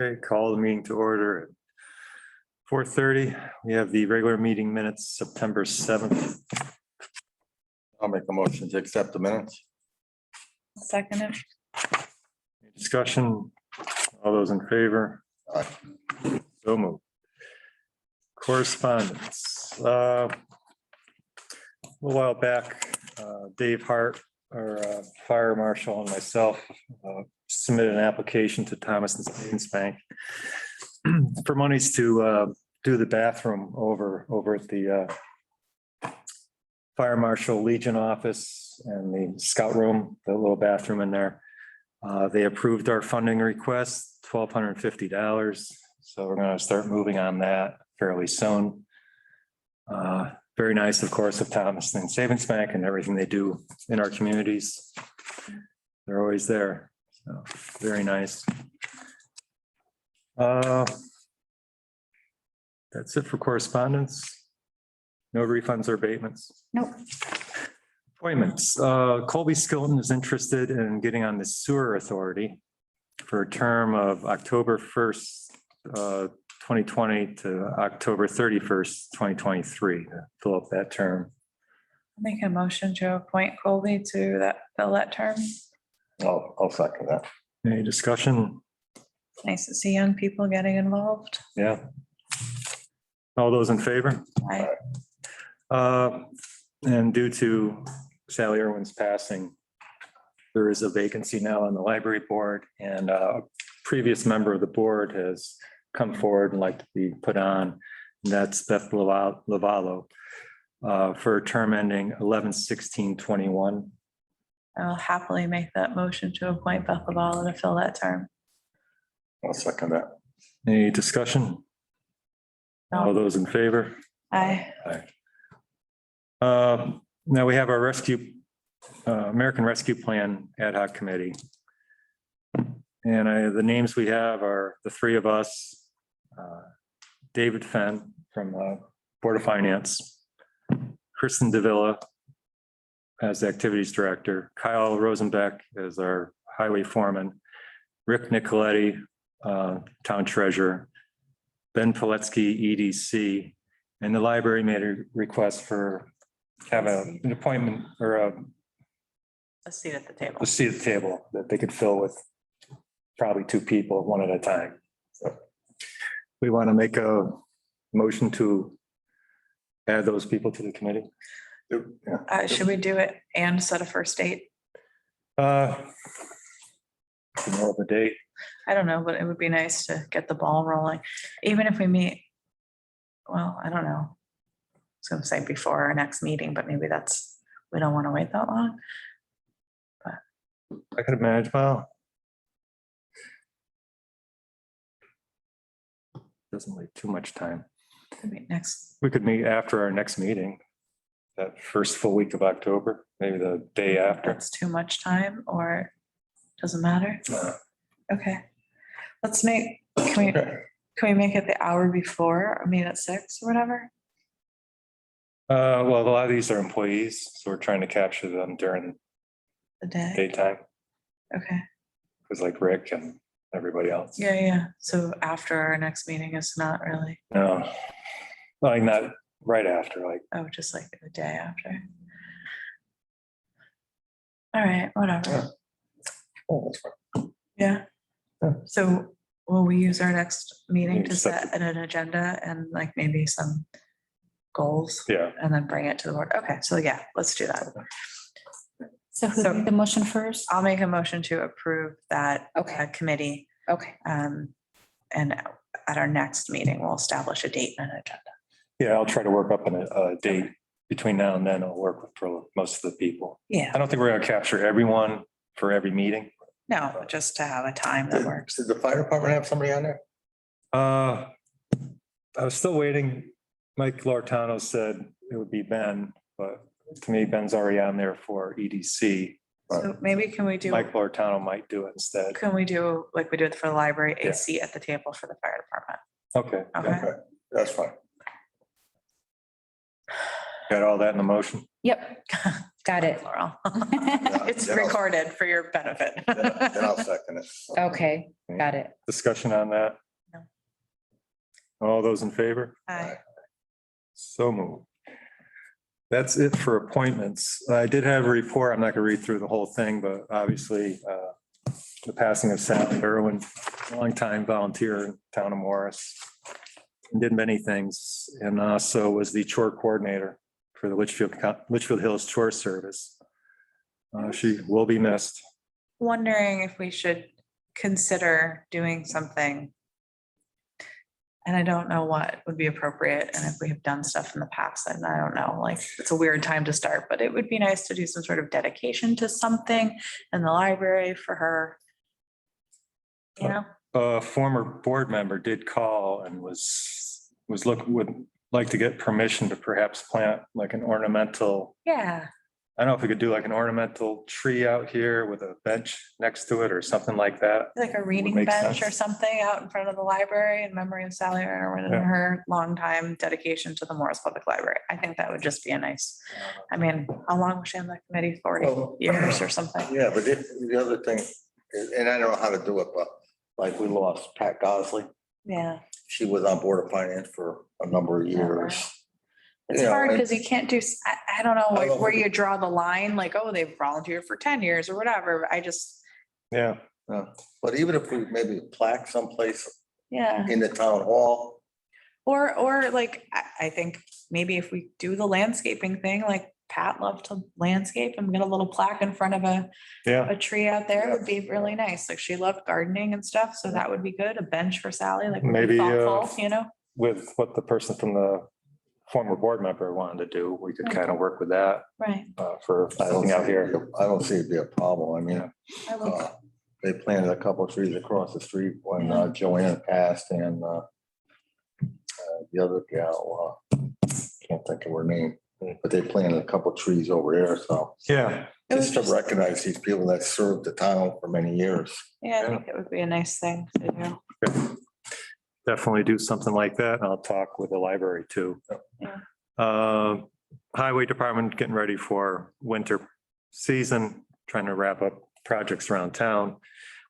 Okay, call the meeting to order at 4:30. We have the regular meeting minutes, September 7th. I'll make a motion to accept the minutes. Second it. Discussion, all those in favor? Aye. So moved. Correspondence. A little while back, Dave Hart, our fire marshal, and myself submitted an application to Thomas and Stevens Bank for monies to do the bathroom over at the Fire Marshal Legion office and the scout room, the little bathroom in there. They approved our funding request, $1,250. So we're going to start moving on that fairly soon. Very nice, of course, of Thomas and Savings Bank and everything they do in our communities. They're always there. So very nice. That's it for correspondence. No refunds or abatements. Nope. Appointments. Colby Skilton is interested in getting on the sewer authority for a term of October 1st, 2020 to October 31st, 2023 to fill up that term. Make a motion to appoint Colby to fill that term. I'll second that. Any discussion? Nice to see young people getting involved. Yeah. All those in favor? Aye. And due to Sally Irwin's passing, there is a vacancy now on the library board, and a previous member of the board has come forward and like to be put on. And that's Beth Lavallo for a term ending 11/16/21. I'll happily make that motion to appoint Beth Lavala to fill that term. I'll second that. Any discussion? All those in favor? Aye. Now we have our American Rescue Plan Ad Hoc Committee. And the names we have are the three of us, David Fenn from Board of Finance, Kristen Davila as the Activities Director, Kyle Rosenbeck as our Highway Foreman, Rick Nicoletti, Town Treasurer, Ben Piletsky, EDC, and the library made a request for have an appointment or A seat at the table. a seat at the table that they could fill with probably two people, one at a time. So we want to make a motion to add those people to the committee. Yeah. Should we do it and set a first date? More of a date. I don't know, but it would be nice to get the ball rolling, even if we meet. Well, I don't know. I was gonna say before our next meeting, but maybe we don't want to wait that long. I could imagine, well. Doesn't leave too much time. Maybe next, We could meet after our next meeting, that first full week of October, maybe the day after. that's too much time, or doesn't matter. Okay. Let's make, can we make it the hour before, or meet at 6 or whatever? Well, a lot of these are employees, so we're trying to capture them during The day? daytime, Okay, because like Rick and everybody else. yeah. So after our next meeting is not really, No, like not right after, like, just like the day after. All right, whatever. Oh, that's fine. Yeah. Yeah. So will we use our next meeting Maybe to set set an agenda and like maybe some goals yeah. and then bring it to the board? Okay, so yeah, let's do that. So who So- made the motion first? I'll make a motion to approve that committee. Okay, And at our next meeting, we'll establish a date and an agenda. Yeah, I'll try to work up on a date between now and then. I'll work for most of the people. Yeah, I don't think we're gonna capture everyone for every meeting. no, just to have a time that works. Does the fire department have somebody on there? I was still waiting. Mike Lortano said it would be Ben, but to me, Ben's already on there for EDC. So maybe can we do, Mike Lortano might do it instead. like we do it for the library, Yeah. a seat at the table for the fire department? Okay, Okay, Okay, that's fine. got all that in the motion? yep. Got it. Plural. It's then I'll- recorded for your benefit. Then I'll second it. Okay, got it. Discussion on that? No. All those in favor? Aye. So moved. That's it for appointments. I did have a report. I'm not gonna read through the whole thing, but obviously, the passing of Sally Irwin, longtime volunteer in town of Morris. Did many things and also was the chore coordinator for the Litchfield Hills Chore Service. She will be missed. Wondering if we should consider doing something. And I don't know what would be appropriate and if we have done stuff in the past, and I don't know, like, it's a weird time to start, but it would be nice to do some sort of dedication to something in the library for her. You know, A former board member did call and would like to get permission to perhaps plant like an ornamental, yeah, I don't know if we could do like an ornamental tree out here with a bench next to it or something like that. like a reading make bench or sense. something out in front of the library in memory of Sally Irwin and Yeah. her longtime dedication to the Morris Public Library. I think that would just be a nice, I mean, how long was she on the committee? 40 Well, years or something? Yeah, but the other thing, and I don't know how to do it, but like we lost Pat Gosley. Yeah. She was on Board of Finance for a number of years. It's You know, hard and- because you can't do, I don't know, I like don't where think- you draw the line, like, oh, they've volunteered for 10 years or whatever. I just, Yeah, But even if we maybe plaque someplace yeah. in the town hall, Or like, I think maybe if we do the landscaping thing, like Pat loved to landscape and get a little plaque in front of yeah. a tree out there would be really nice. Like she loved gardening and stuff, so that would be good. A bench for Sally, like would be Maybe, thoughtful, you know? With what the person from the former board member wanted to do, we could kind of work with that Right. for I don't something out here. see it'd be a problem. I mean, I would, they planted a couple of trees across the street when Yeah. Joanne passed and the other gal, can't think of her name, but they planted a couple of trees over there, so. Yeah, It was Just to just- recognize these people that served the town for many years. yeah, I think it would be a nice thing to do. definitely do something like that. And I'll talk with the library too. Yeah. Highway Department getting ready for winter season, trying to wrap up projects around town.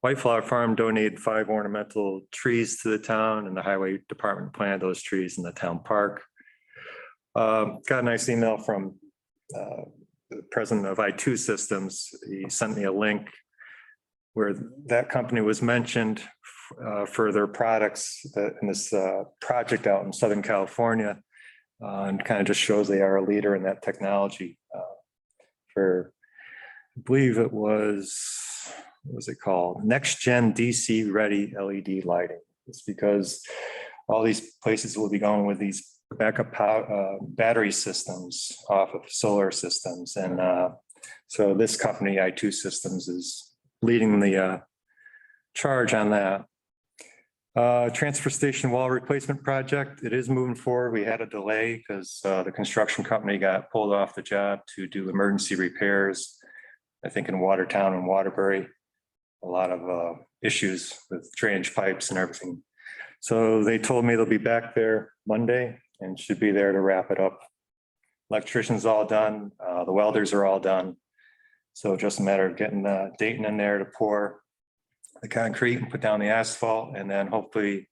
White Flower Farm donated 5 ornamental trees to the town and the Highway Department planted those trees in the town park. Got a nice email from the president of I2 Systems. He sent me a link where that company was mentioned for their products that in this project out in Southern California. And kind of just shows they are a leader in that technology for, I believe it was, what was it called? Next Gen DC Ready LED lighting. It's because all these places will be going with these backup battery systems off of solar systems. And so this company, I2 Systems, is leading the charge on that. Transfer station wall replacement project, it is moving forward. We had a delay because the construction company got pulled off the job to do emergency repairs. I think in Watertown and Waterbury, a lot of issues with drainage pipes and everything. So they told me they'll be back there Monday and should be there to wrap it up. Electrician's all done, the welders are all done. So just a matter of getting Dayton in there to pour the concrete and put down the asphalt, and then hopefully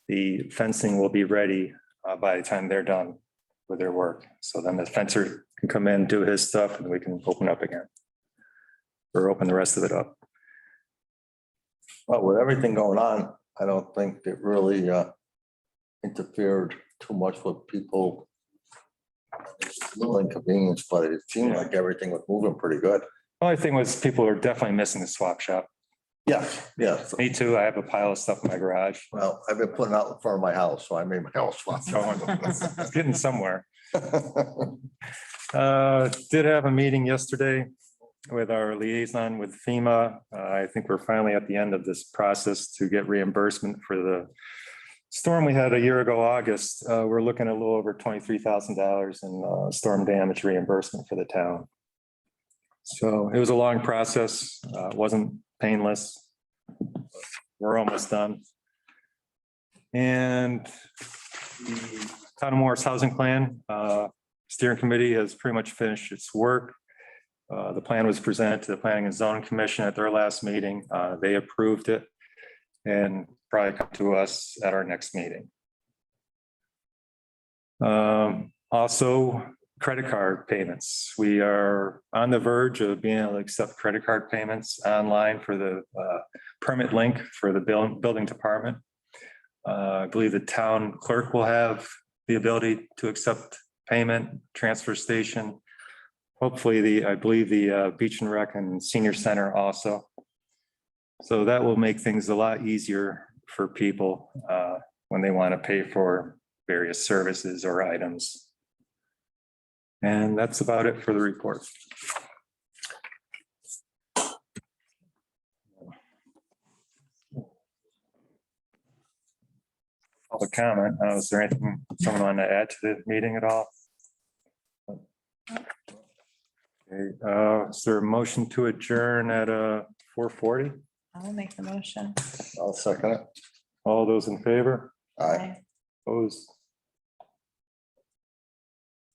the fencing will be ready by the time they're done with their work. So then the fencer can come in, do his stuff, and we can open up again. Or open the rest of it up. But with everything going on, I don't think it really interfered too much with people. It's a little inconvenience, but it seemed like everything was moving pretty good. Only thing was people are definitely missing the swap shop. Yes, yes. Me too. I have a pile of stuff in my garage. Well, I've been putting out in front of my house, so I made my house. It's getting somewhere. Did have a meeting yesterday with our liaison with FEMA. I think we're finally at the end of this process to get reimbursement for the storm we had a year ago, August. We're looking at a little over $23,000 in storm damage reimbursement for the town. So it was a long process. It wasn't painless. We're almost done. And the Town of Morris Housing Plan Steering Committee has pretty much finished its work. The plan was presented to the Planning and Zoning Commission at their last meeting. They approved it and probably come to us at our next meeting. Also, credit card payments. We are on the verge of being able to accept credit card payments online for the permit link for the building department. I believe the town clerk will have the ability to accept payment, transfer station. Hopefully I believe the Beach and Rec and Senior Center also. So that will make things a lot easier for people when they want to pay for various services or items. And that's about it for the report. Public comment. Is there anything someone want to add to the meeting at all? Okay, is there a motion to adjourn at 4:40? I'll make the motion. I'll second it. All those in favor? Aye. Opposed?